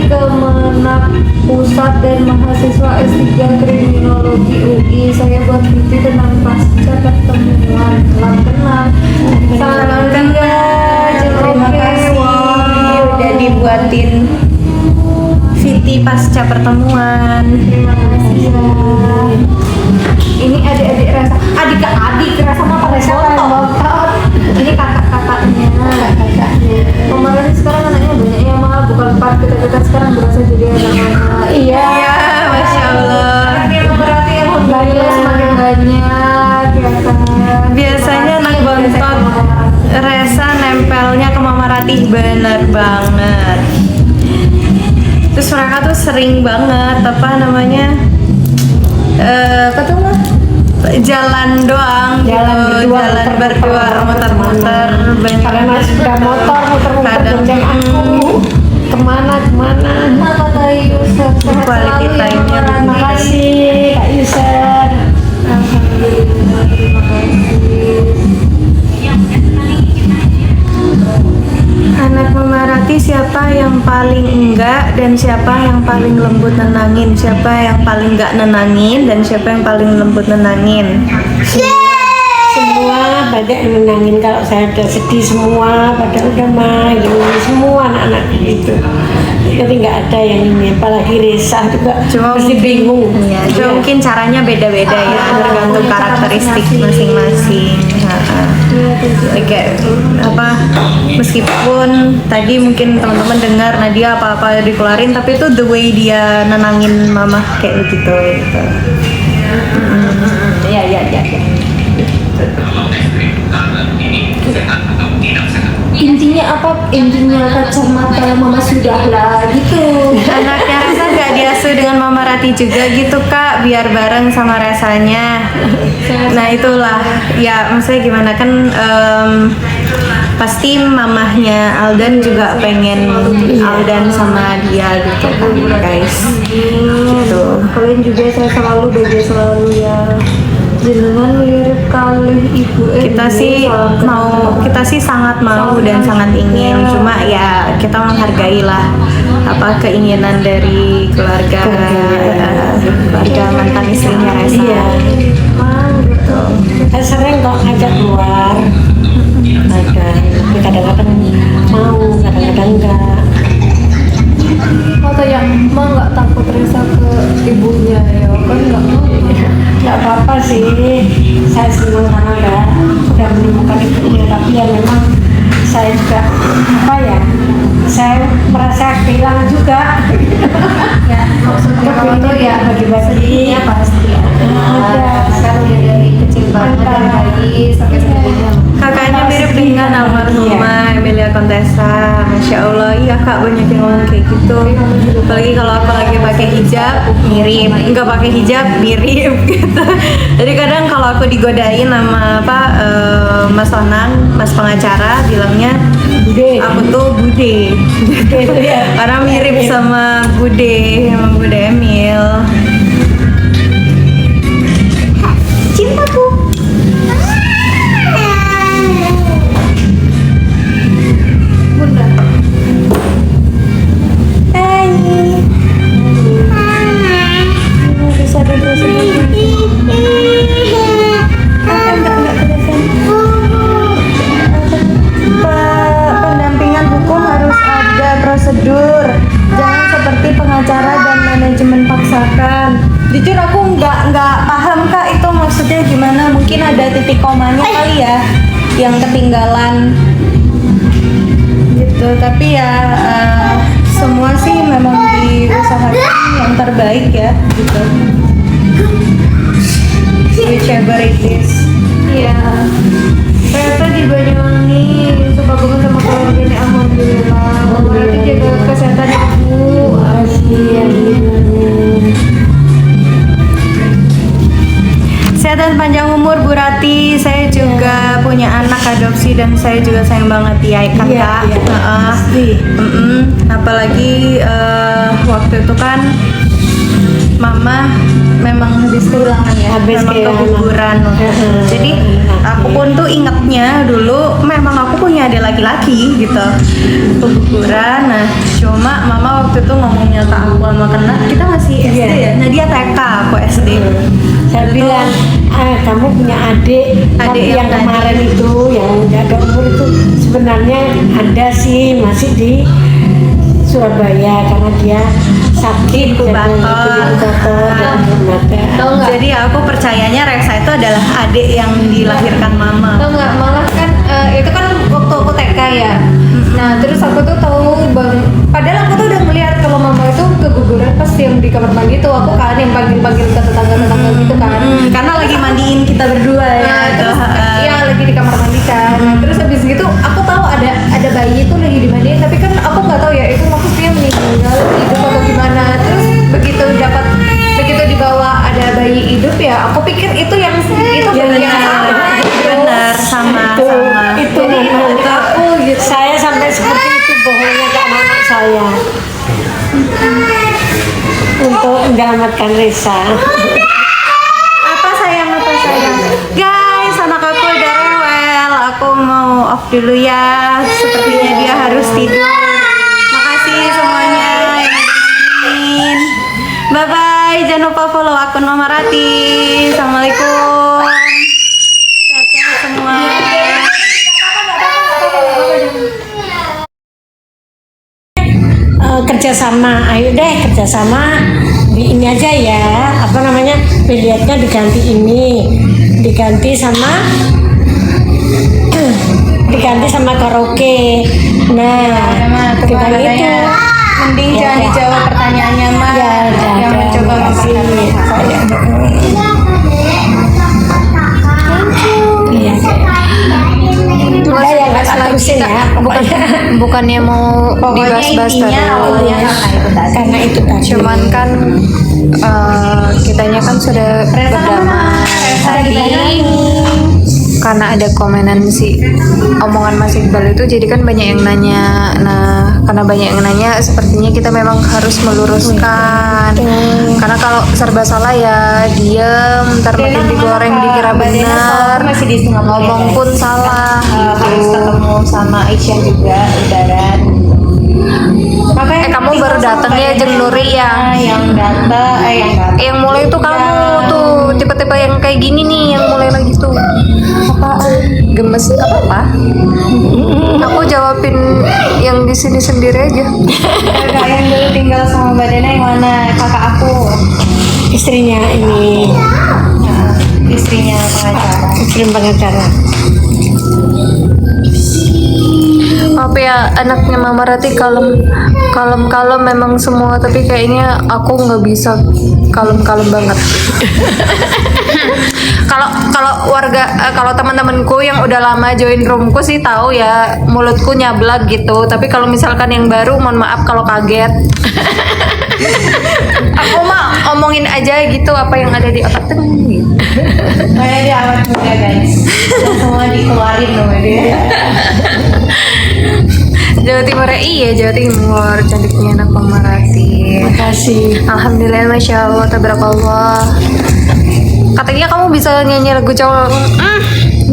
Kemenak Pusat dan mahasiswa S3 Kriminologi UI. Saya buat video tentang pasca pertemuan. Salam kenal. Salam kenal. Terima kasih udah dibuatin Viti pasca pertemuan. Terima kasih ya. Ini adik-adik rasa, adik rasa mah pakai motor. Ini kakak-kakaknya. Kemarin sekarang anaknya banyak ya, malah bukan part kita sekarang berasa jadi anak-anak. Iya, Masya Allah. Yang berarti alhamdulillah semakin banyak ya kan. Biasanya anak bontot Resa nempelnya ke Mama Ratih, bener banget. Terus mereka tuh sering banget apa namanya jalan doang, jalan berdua muter-muter, karena sudah motor muter-muter bonceng aku kemana Mama Kak Yusuf sehat Quality selalu ya time-nya. Mama terima Ratih. kasih Kak Yusuf. Alhamdulillah, terima kasih. anak Mama Ratih siapa yang paling enggak dan siapa yang paling lembut nenangin, siapa yang paling enggak nenangin dan siapa yang paling lembut nenangin. Semua pada yang menangin, kalau saya udah sedih semua pada udah main semua anak-anak gitu, tapi nggak ada yang ini, apalagi Resa juga Cuma mesti bingung. Ya, cuma mungkin caranya beda-beda ya, tergantung karakteristik masing-masing. Kayak apa? Meskipun tadi mungkin teman-teman dengar Nadia apa-apa dikeluarin, tapi itu the way dia nenangin mama kayak begitu. Gitu. Ya. Intinya apa? Intinya kacamata mama sudah lah gitu. Anaknya Resa gak diasuh dengan Mama Ratih juga gitu Kak, biar bareng sama Resanya. Nah itulah, ya maksudnya gimana kan, pasti mamahnya Aldan juga pengen Aldan sama dia gitu kan guys. Gitu. Kalian juga saya selalu bahagia selalu ya. Jenengan mirip kali ibu Kita sih sangat mau dan sangat ingin, cuma ya kita menghargai lah apa keinginan dari keluarga mantan istrinya Resa. Iya. Gitu. Saya sering kok ngajak keluar, tapi kadang-kadang mau, kadang-kadang enggak. Kata yang mah nggak takut Resa ke ibunya ya kan nggak mau. Nggak apa-apa sih, saya senang karena udah menemukan ibunya, tapi ya memang saya juga apa ya, saya merasa kehilangan juga. Ya maksudnya kalau tuh ya bagi-bagi ya pasti ada kan udah dari kecil banget dari bayi sampai segede. Kakaknya mirip dengan almarhumah Emilia Contessa, Masya Allah. Iya Kak, banyak yang ngomong kayak gitu. Apalagi kalau aku lagi pakai hijab, mirip. Enggak pakai hijab, mirip gitu. Jadi kadang kalau aku digodain sama Mas Onang, Mas pengacara, bilangnya Bude. aku tuh Bude. Gitu ya. Karena mirip sama Bude Emil. Cintaku. Bunda. Bisa duduk sini. Pendampingan hukum harus ada prosedur, jangan seperti pengacara dan manajemen paksakan. Jujur aku nggak paham Kak itu maksudnya gimana, mungkin ada titik komanya kali ya yang ketinggalan gitu. Tapi ya semua sih memang diusahakan yang terbaik ya gitu, whichever it is. Iya. Ternyata di Banyuwangi suka banget sama keluarganya, alhamdulillah. Mama Ratih jaga kesehatan ibu. Sehat dan panjang umur Bu Rati. Saya juga punya anak adopsi dan saya juga sayang banget ya kan Iya, Kak. iya, Heeh. pasti. Apalagi waktu itu kan mama memang habis kehilangan ya, Habis memang kehilangan. keguguran. Jadi aku pun tuh ingatnya dulu memang aku punya adik laki-laki gitu keguguran. Nah cuma mama waktu itu ngomongnya ke aku sama kena kita masih SD ya, nah dia TK aku SD. Saya bilang, kamu punya adik tapi yang yang kemarin itu yang jaga umur itu sebenarnya ada sih masih di Surabaya karena dia sakit Inkubator. Tahu nggak? Jadi aku percayanya Resa itu adalah adik yang dilahirkan mama. Tahu nggak, malah kan itu kan waktu aku TK ya. Nah terus aku tuh tahu padahal aku tuh udah melihat kalau mama itu keguguran pas yang di kamar mandi tuh, aku kan yang panggil ke tetangga gitu kan. Karena lagi mandiin kita berdua ya. Nah, terus iya lagi di kamar mandi kan. Nah, terus habis gitu aku tahu ada bayi itu lagi dimandiin, tapi kan aku nggak tahu ya itu maksudnya meninggal hidup atau gimana. Terus begitu dibawa ada bayi hidup ya, aku pikir itu yang bayi yang sama. Benar sama. itu Jadi memang aku gitu. saya sampai seperti itu bohongnya ke anak saya untuk menyelamatkan Resa. Apa sayang? Guys, anak aku udah rewel. Aku mau off dulu ya. Sepertinya dia harus tidur. Makasih semuanya yang nemenin. Bye bye. Jangan lupa follow akun Mama Rati. Assalamualaikum. Sehat-sehat semua. Kerjasama, ayo deh kerjasama di ini aja ya, apa namanya, biliarnya diganti sama karaoke. Nah dengan itu Mending Ya, jangan ya. dijawab pertanyaannya mah. ya yang mencoba makasih memperkenalkan. Iya, udah ya nggak tak terusin ya pokoknya. Bukannya mau Pokoknya dibahas-bahas intinya terus. awalnya karena itu tadi. Karena itu tadi. Cuman kan kitanya kan sudah berdamai tadi karena ada komenan si omongan Mas Iqbal itu, jadi kan banyak yang nanya. Nah karena banyak yang nanya, sepertinya kita memang harus meluruskan. Karena kalau serba salah ya diem, ntar makin digoreng dikira benar, masih di Singapura. ngomong pun salah Harus gitu. ketemu sama Aisyah juga udaran. Kamu baru datang ya Jeng Nuri ya. Yang datang Yang mulai tuh kamu tuh tipe-tipe yang kayak gini nih, yang mulai lagi tuh apa gemes apa? Aku jawabin yang di sini sendiri aja. kakak yang dulu tinggal sama Mbak Dena yang mana? Kakak aku. Istrinya ini, Nah, istrinya pengacara. istri pengacara. Maaf ya anaknya Mama Rati kalem memang semua, tapi kayaknya aku nggak bisa kalem banget. Kalau warga kalau teman-temanku yang udah lama join roomku sih tahu ya, mulutku nyablak gitu. Tapi kalau misalkan yang baru, mohon maaf kalau kaget. Aku mah omongin aja gitu apa yang ada di otak tuh gitu. Makanya dia awet muda guys. Semua dikeluarin loh dia. Jawa Timur iya Jawa Timur, cantiknya anak Mama Rati. Makasih. Alhamdulillah, masya Allah, tabarakallah. Katanya kamu bisa nyanyi lagu Jawa.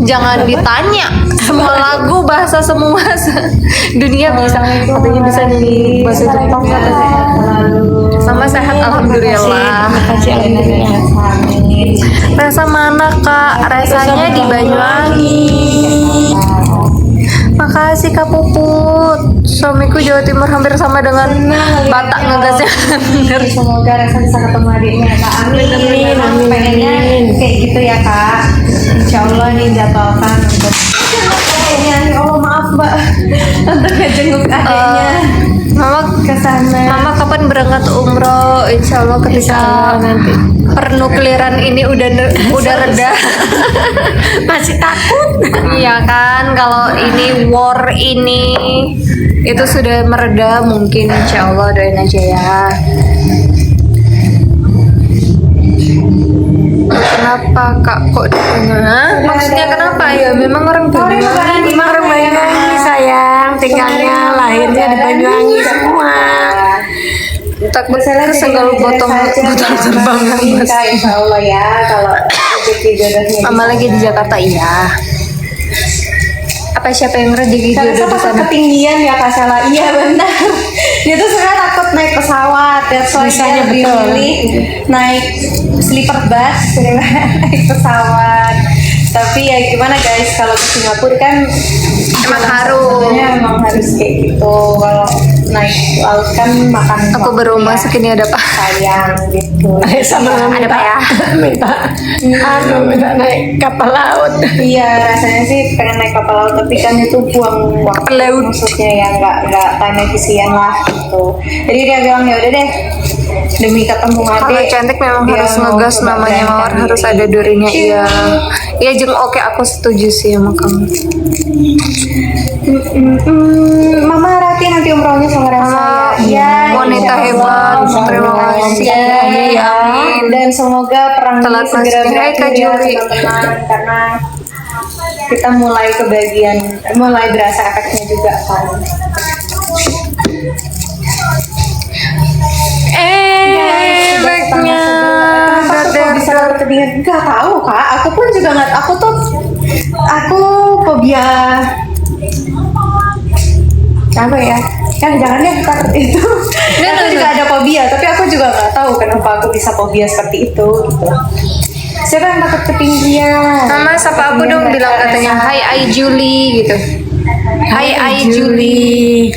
Jangan ditanya. Semua lagu bahasa semua dunia bisa. Katanya bisa nyanyi bahasa Jepang katanya. Sama sehat alhamdulillah. Makasih alhamdulillah. Resa mana Kak? Resanya di Banyuwangi. Makasih Kak Puput. Suamiku Jawa Timur hampir sama dengan Batak ngegasnya. Bener. Semoga Resa bisa ketemu adiknya Kak. Amin. Amin, Memang amin, pengennya amin. kayak gitu ya Kak. Insya Allah nih jadwalkan untuk kayaknya nih, oh maaf Mbak untuk ngejenguk adiknya Mama ke sana. Mama kapan berangkat umroh? Insya Allah ketika nanti. pernukliran ini udah reda. Masih takut. Iya kan, kalau ini war ini itu sudah mereda, mungkin insya Allah doain aja ya. Kenapa Kak kok di Banyuwangi? Maksudnya kenapa ya? Memang orang Banyuwangi. Memang orang Banyuwangi sayang, tinggalnya lahirnya di Banyuwangi semua. takut Masalah jadi kesenggol manajer botol saja, botol terbang Mas. Insya Allah ya kalau rezeki jodohnya. Mama lagi di Jakarta iya. Apa siapa yang rezeki Karena jodoh di takut sana? ketinggian ya Kak Sela. Iya benar. Dia tuh sebenarnya takut naik pesawat. That's why Bisa, dia lebih betul. milih naik sleeper bus daripada naik pesawat. Tapi ya gimana guys, kalau ke Singapura kan Emang harus. sebenarnya emang harus kayak gitu. Kalau naik laut kan makan Aku waktu baru ya. masukin ya ada apa? Sayang gitu. Sama Ada apa ya? minta naik kapal laut. Iya, rasanya sih pengen naik kapal laut, tapi kan itu buang waktu. Kapal laut. Maksudnya ya nggak time efisien lah gitu. Jadi dia bilang ya udah deh, demi ketemu Kalau adik. cantik memang dia harus mau ngegas, coba namanya beranikan mawar diri. harus ada durinya. Iya. Iya jeng oke aku setuju sih sama kamu. Mama Rati nanti umrohnya sama Rasa Mama, ya. wanita insya hebat. Allah. Terima kasih. Ya, Amin. dan semoga perang Telat ini segera masuk. Hai, Kak berakhir ya Juli. teman-teman, karena kita mulai berasa efeknya juga kan. Efeknya Kenapa bisa ketinggian? Gak tahu kak, aku pun juga nggak. Aku fobia apa ya? Jangan deh ntar itu. Aku juga ada fobia, tapi aku juga nggak tahu kenapa aku bisa fobia seperti itu gitu. Siapa yang takut ketinggian? Mama sapa aku dong, bilang katanya Hai Ai Juli gitu. Hai Ai Juli.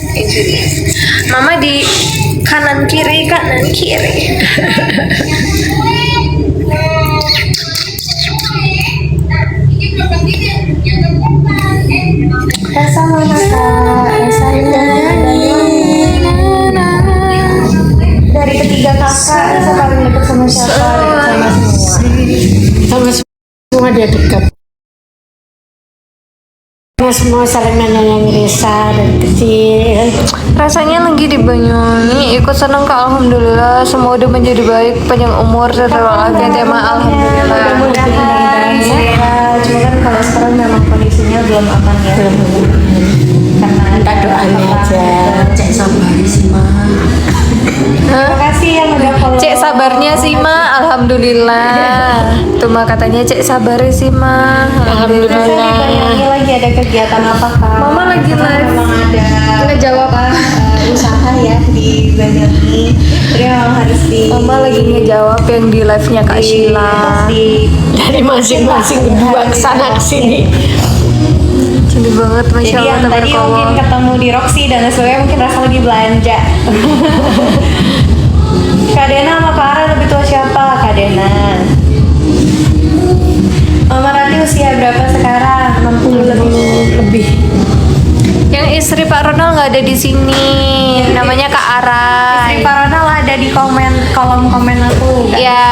Hai Juli. Mama di kanan kiri. Rasa mana kak? Rasa dari ketiga kakak, Rasa paling dekat sama siapa? Dekat sama semua. Sama semua dia dekat. Sama semua saling menyayangi Risa dari kecil. Rasanya lagi di Banyuwangi, ikut senang kak, alhamdulillah. Semua udah menjadi baik, panjang umur, sehat walafiat ya ma, alhamdulillah. Mudah-mudahan sehat. Cuma kan kalau sekarang memang kondisinya belum aman ya. Karena Minta doanya aja. Cek sabar sih ma. Terima kasih yang udah follow. Cek sabarnya sih ma, alhamdulillah. Tuh ma katanya cek sabar sih ma, Terus alhamdulillah. di Banyuwangi lagi ada kegiatan apa kak? Mama lagi Karena live. Memang ada Ngejawab. usaha ya di Banyuwangi. Jadi memang harus di. Mama lagi ngejawab yang di live-nya Kak Sheila. Dari masing-masing berdua kesana kesini. Sedih banget, Masya Jadi Allah, yang tadi mungkin tabarakallah. ketemu di Roxy dan sebagainya mungkin Rasa lagi belanja. Kak Dena sama Kak Ara lebih tua siapa? Kak Dena. Mama Rati usia berapa sekarang? 60 lebih. Yang istri Pak Ronald nggak ada di sini. Namanya Kak Ara. Istri Pak Ronald ada di kolom komen aku. Ya.